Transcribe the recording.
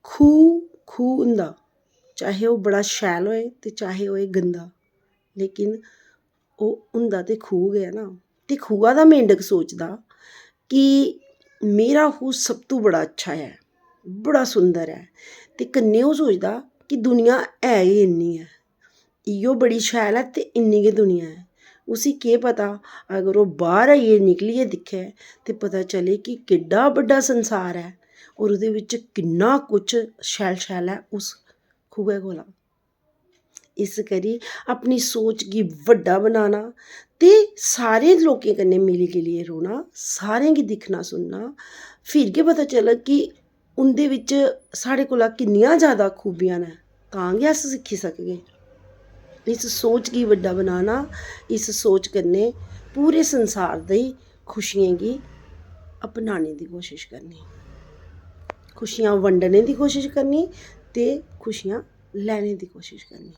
खूह् होंदा, चाहे ओह् बड़ा शैल होए ते चाहे होए गंदा, लेकिन ओह् होंदा ते खूह् गै ना। ते खूहा दा मेंढक सोचदा कि मेरा खूह् सब तों बड़ा अच्छा ऐ, बड़ा सुंदर ऐ। ते कन्नै ओह् सोचदा कि दुनिया है गै इन्नी ऐ, इ'यो बड़ी शैल ऐ ते इन्नी गै दुनिया ऐ। उसी केह् पता अगर ओह् बाह्र आइयै निकलियै दिक्खै ते पता चले कि केड्डा बड्डा संसार ऐ होर ओह्दे बिच्च किन्ना कुछ शैल शैल ऐ उस खूहै कोला। इस करी अपनी सोच गी बड्डा बनाना ते सारे लोकें कन्नै मिली गिलियै रौह्ना, सारें गी दिक्खना सुनना, फिर गै पता चलग कि उं'दे बिच्च साढ़े कोला किन्नियां जादा खूबियां न, तां गै अस सिक्खी सकगे। इस सोच गी बड्डा बनाना, इस सोच कन्नै पूरे संसार दी खुशियें गी अपनाने दी कोशिश करनी, खुशियां बंडने दी कोशिश करनी ते खुशियां लैने दी कोशिश करनी।